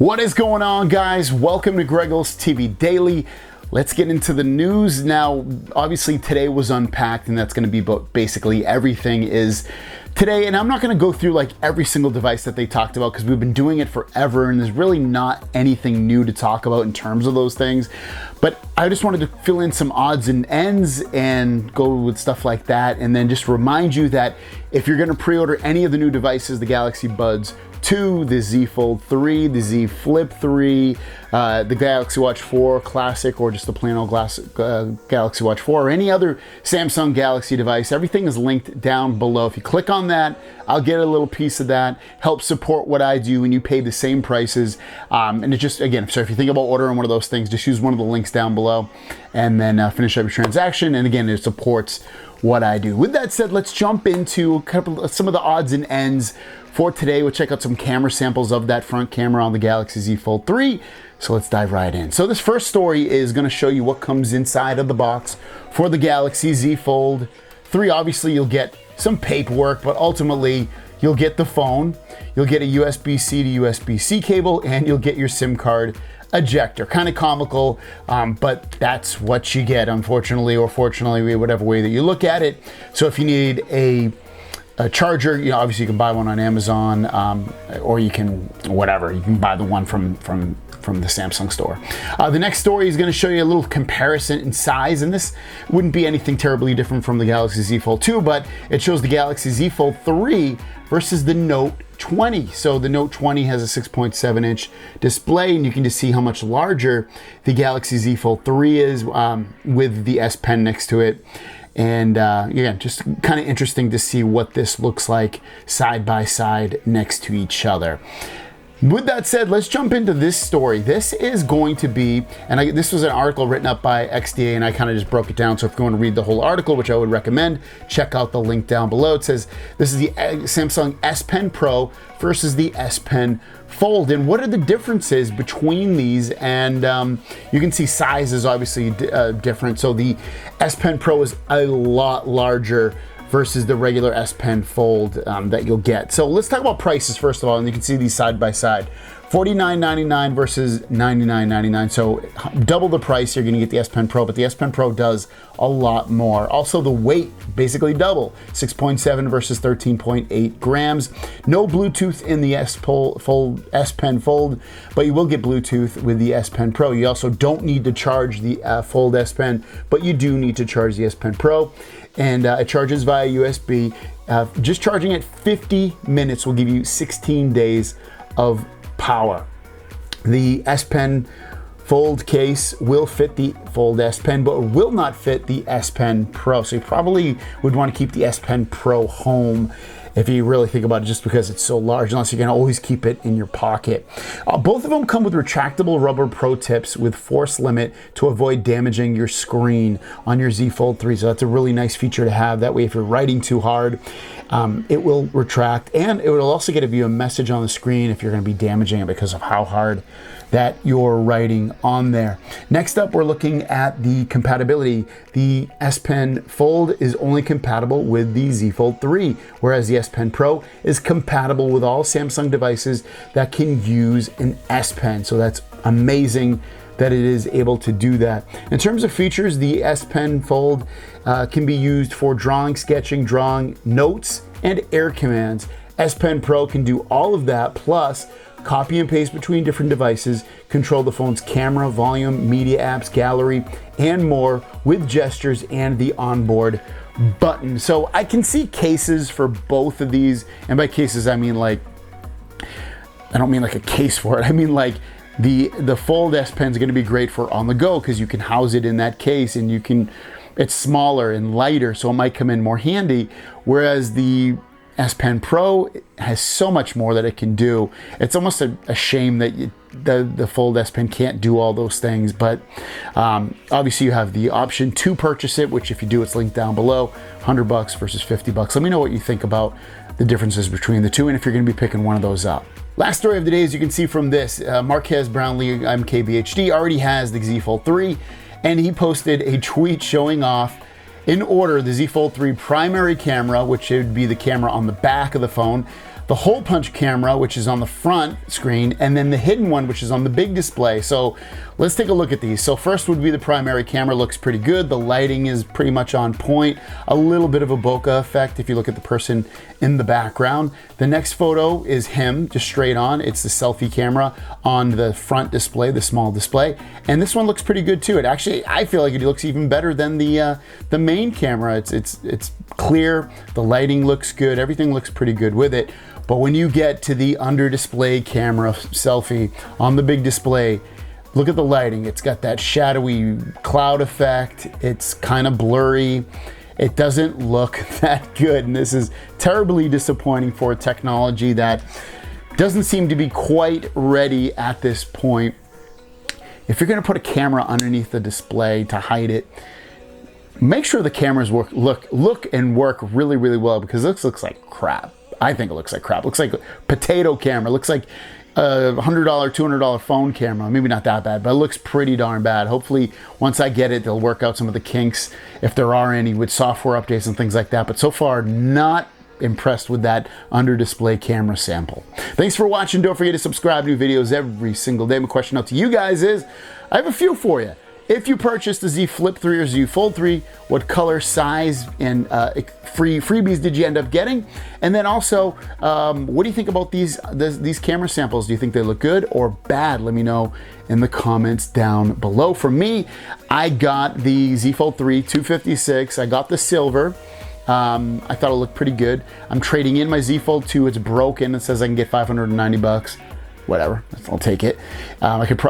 What is going on, guys? Welcome to Greggles TV Daily. Let's get into the news now. Obviously today was unpacked, and that's going to be basically everything is today. And I'm not going to go through like every single device that they talked about because we've been doing it forever and there's really not anything new to talk about in terms of those things. But I just wanted to fill in some odds and ends and go with stuff like that, and then just remind you that if you're going to pre-order any of the new devices, the Galaxy Buds 2, the Z Fold 3, the Z Flip 3, the Galaxy Watch 4 Classic, or just the plain old Galaxy Watch 4, or any other Samsung Galaxy device, everything is linked down below. If you click on that, I'll get a little piece of that, help support what I do, and you pay the same prices. And it just, again, so if you think about ordering one of those things, just use one of the links down below and then finish up your transaction. And again, it supports what I do. With that said, let's jump into some of the odds and ends for today. We'll check out some camera samples of that front camera on the Galaxy Z Fold 3. So let's dive right in. So this first story is going to show you what comes inside of the box for the Galaxy Z Fold 3. Obviously, you'll get some paperwork, but ultimately you'll get the phone, you'll get a USB-C to USB-C cable, and you'll get your SIM card ejector. Kind of comical, but that's what you get, unfortunately, or fortunately, whatever way that you look at it. So if you need a charger, you know, obviously you can buy one on Amazon, or you can, whatever, you can buy the one from the Samsung store. The next story is going to show you a little comparison in size, and this wouldn't be anything terribly different from the Galaxy Z Fold 2, but it shows the Galaxy Z Fold 3 versus the Note 20. So the Note 20 has a 6.7 inch display, and you can just see how much larger the Galaxy Z Fold 3 is with the S Pen next to it. And again, just kind of interesting to see what this looks like side by side next to each other. With that said, let's jump into this story. This is going to be, and this was an article written up by XDA, and I kind of just broke it down. So if you want to read the whole article, which I would recommend, check out the link down below. It says this is the Samsung S Pen Pro versus the S Pen Fold, and what are the differences between these? And you can see size is obviously different. So the S Pen Pro is a lot larger versus the regular S Pen Fold that you'll get. So let's talk about prices first of all, and you can see these side by side. $49.99 versus $99.99. So double the price, you're gonna get the S Pen Pro, but the S Pen Pro does a lot more. Also the weight, basically double, 6.7 versus 13.8 grams. No Bluetooth in the S Pen Fold, but you will get Bluetooth with the S Pen Pro. You also don't need to charge the Fold S Pen, but you do need to charge the S Pen Pro. And it charges via USB. Just charging it 50 minutes will give you 16 days of power. The S Pen Fold case will fit the Fold S Pen, but will not fit the S Pen Pro. So you probably would want to keep the S Pen Pro home if you really think about it, just because it's so large, unless you can always keep it in your pocket. Both of them come with retractable rubber pro tips with force limit to avoid damaging your screen on your Z Fold 3. So that's a really nice feature to have. That way, if you're writing too hard, it will retract, and it will also give you a message on the screen if you're going to be damaging it because of how hard that you're writing on there. Next up, we're looking at the compatibility. The S Pen Fold is only compatible with the Z Fold 3, whereas the S Pen Pro is compatible with all Samsung devices that can use an S Pen. So that's amazing that it is able to do that. In terms of features, the S Pen Fold can be used for drawing, sketching, drawing, notes, and air commands. S Pen Pro can do all of that, plus copy and paste between different devices, control the phone's camera, volume, media apps, gallery, and more with gestures and the onboard button. So I can see cases for both of these, and by cases I mean like, I don't mean like a case for it, I mean like the Fold S Pen is going to be great for on the go because you can house it in that case, and you can, it's smaller and lighter, so it might come in more handy, whereas the S Pen Pro has so much more that it can do. It's almost a shame that the Fold S Pen can't do all those things, but obviously you have the option to purchase it, which if you do, it's linked down below, $100 versus $50. Let me know what you think about the differences between the two, and if you're gonna be picking one of those up. Last story of the day, as you can see from this, Marquez Brownlee, MKBHD, already has the Z Fold 3, and he posted a tweet showing off in order the Z Fold 3 primary camera, which would be the camera on the back of the phone, the hole punch camera, which is on the front screen, and then the hidden one, which is on the big display. So let's take a look at these. So first would be the primary camera. Looks pretty good. The lighting is pretty much on point. A little bit of a bokeh effect if you look at the person in the background. The next photo is him, just straight on. It's the selfie camera on the front display, the small display. And this one looks pretty good too. It actually, I feel like it looks even better than the main camera. It's clear, the lighting looks good, everything looks pretty good with it. But when you get to the under display camera selfie on the big display, look at the lighting. It's got that shadowy cloud effect. It's kind of blurry. It doesn't look that good. And this is terribly disappointing for a technology that doesn't seem to be quite ready at this point. If you're gonna put a camera underneath the display to hide it, make sure the cameras look and work really, really well, because this looks like crap. I think it looks like crap. It looks like a potato camera. It looks like a $100, $200 phone camera. Maybe not that bad, but it looks pretty darn bad. Hopefully, once I get it, they'll work out some of the kinks, if there are any, with software updates and things like that. But so far, not impressed with that under display camera sample. Thanks for watching. Don't forget to subscribe. New videos every single day. My question out to you guys is, I have a few for you. If you purchased the Z Flip 3 or Z Fold 3, what color, size, and freebies did you end up getting? And then also, what do you think about these camera samples? Do you think they look good or bad? Let me know in the comments down below. For me, I got the Z Fold 3 256. I got the silver. I thought it looked pretty good. I'm trading in my Z Fold 2. It's broken. It says I can get 590 bucks. Whatever, I'll take it.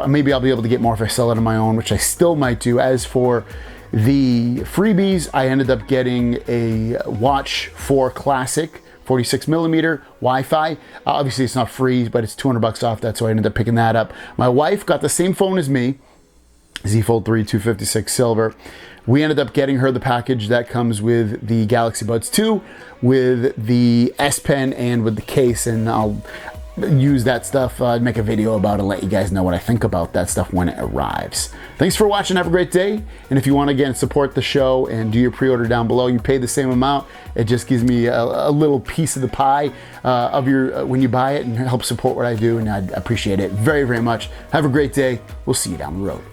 Maybe I'll be able to get more if I sell it on my own, which I still might do. As for the freebies, I ended up getting a Watch 4 Classic 46mm Wi-Fi. Obviously it's not free, but it's 200 bucks off that, so I ended up picking that up. My wife got the same phone as me, Z Fold 3 256 silver. We ended up getting her the package that comes with the Galaxy Buds 2, with the S Pen, and with the case, and I'll use that stuff, make a video about it, let you guys know what I think about that stuff when it arrives. Thanks for watching. Have a great day. And if you want to, again, support the show and do your pre-order down below, you pay the same amount. It just gives me a little piece of the pie of your when you buy it, and help support what I do, and I appreciate it very, very much. Have a great day. We'll see you down the road.